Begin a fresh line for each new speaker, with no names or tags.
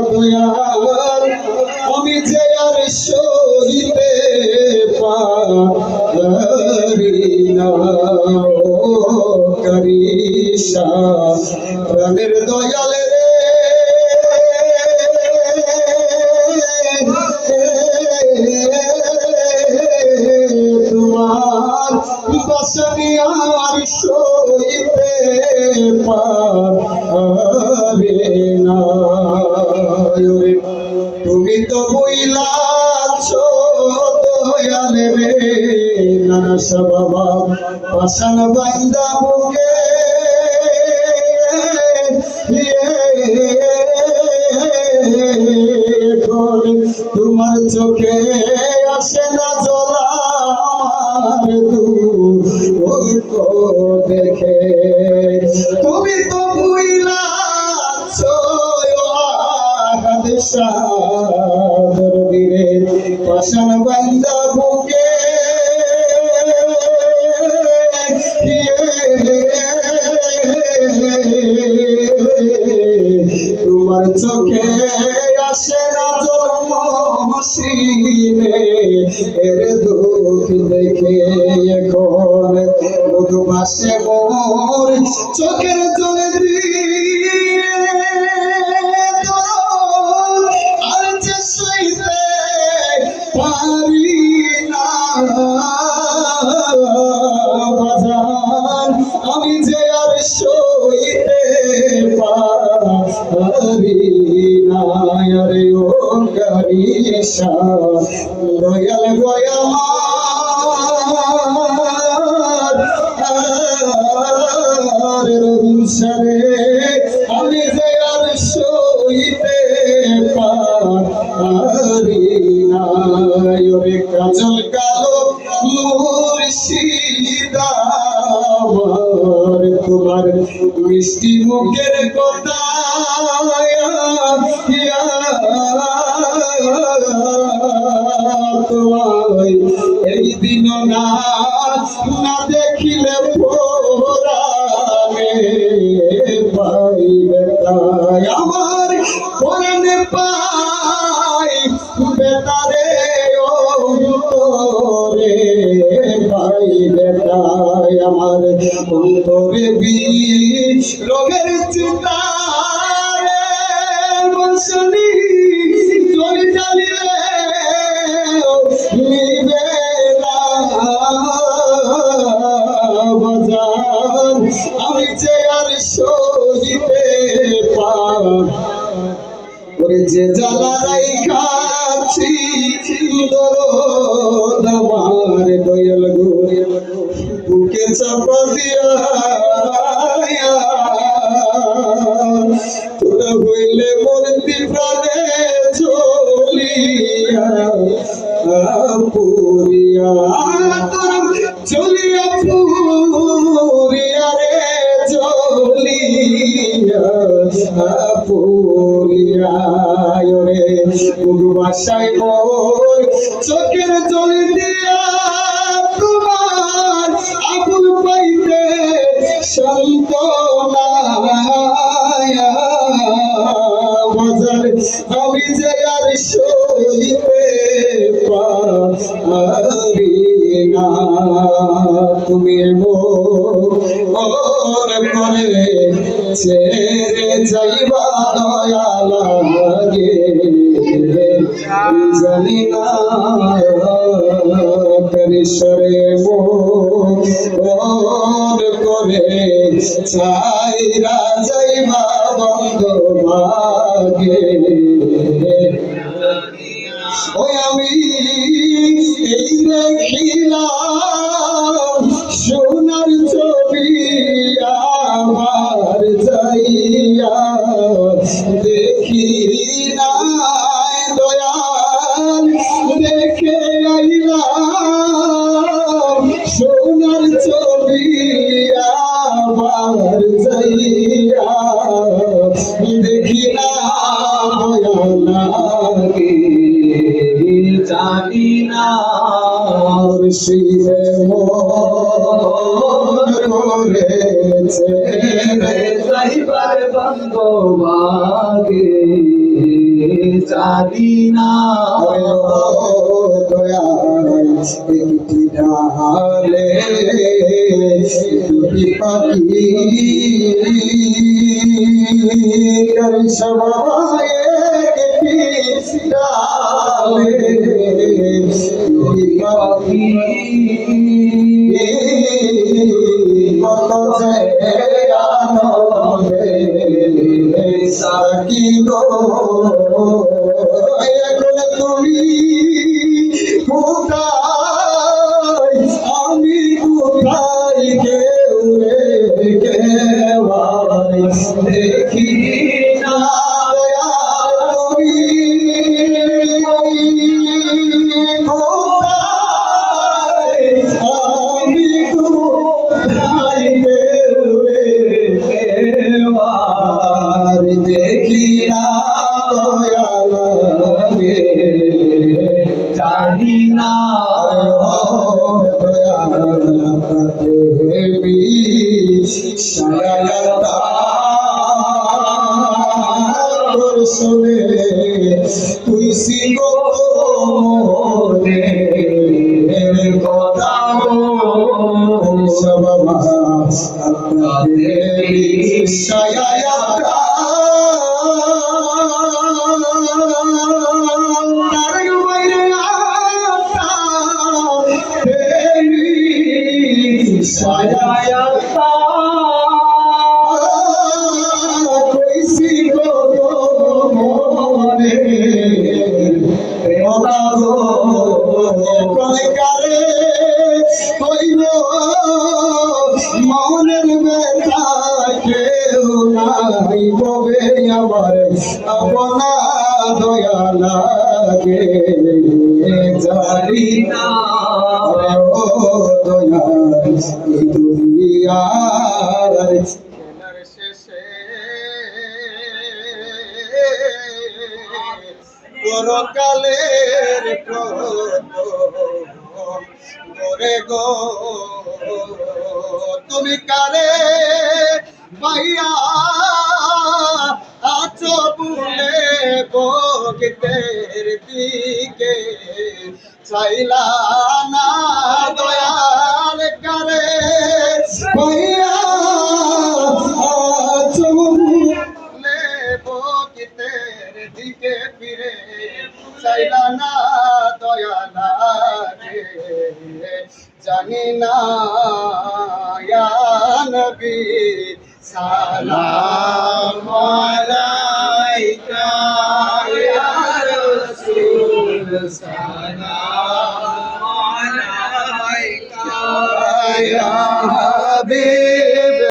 দয়াল আমি যে আর সইতে পারি না করিসা প্রাণের দয়াল রে তোমার বাসনি আর সইতে পারি না তুমি তো বইলাছ দয়াল রে নানা বাবা পাশান বান্দা বুকে তোমার চোখে আসে না জলা দুঃখ দেখে তুমি তো বুইলাছ সাদর দিরে পাশান বান্দা বুকে তোমার চোখে আসে না জন্ম মসিনে এর দুঃখ দেখে এখন মধুমাসে মোর চোখের জলে দিয়ে আর যে সইতে পারি না বাজার আমি যে আর সইতে পারি না রে ও করিসা দয়াল গয়ামার রবিশরে আমি যে আর সইতে পারি না রে কাজল কালো মুর্শিদা তোমার মিষ্টি মুখের কথা তোমায় এই দিন না দেখিলে পোরানে পাইবে তাই আমার পরাণে পাই বেতারে অন্তরে পাইবে তাই আমার অন্তরে রোগের চিন্তারে বসনি চলে চালিয়ে নিবে না বাজার আমি যে আর সইতে পারি যে জ্বালা রাইখাছি দরদ আমার দয়াল গো বুকে চাপা দিয়া তোরা হইলে মরতি প্রাণে চলিয়া পুরিয়া চলিয়া পুরিয়া রে চলিয়া পুরিয়া রে বাসায় মোর চোখের জল দিয়া তোমার আগুন পাইতে সন্তনা বাজার আমি যে আর সইতে পারি না তুমি মোর করে ছেড়ে যাইবা দয়া লাগে জানি না করিসরে মোর করে চাইরা যাইবা বন্ধ ভাগে ওই আমি এই দেখিলাম সোনার ছবি আমার যাইয়া দেখি নাই দয়াল দেখে আইলাম সোনার ছবি আমার যাইয়া দেখি না লাগে জানি না শিবে করেছে
যাইবার বান্ধবাগে জানি না
দয়াল একটি ডালে দুটি পাখি সবাই একটি ডালে দুটি পাখি কত যে আনন্দে সাকি গো এখন তুমি কোথায় আমি কোথায় কেউ দেখি না তুমি কোথায় আমি কোথায় কেউ দেখি না
জানি না
শুনে তুই সিগো কথা সব মনের ব্যথা কেউ নাই ববে আমার আপনা দয়া লাগে জানি না ও দয়াল এই দুনিয়ার শেষে পরকালের করে গো তুমি কারে পাইয়া আছো বলে বগিতের দিকে চাইলা না দয়াল কারে পাইয়া আছো বলে বগিতের দিকে ফিরে চাইলা না দয়াল জানি না ইয়া নবী সালাম আলাইকা ইয়া রাসূল সালাম আলাইকা ইয়া হাবিব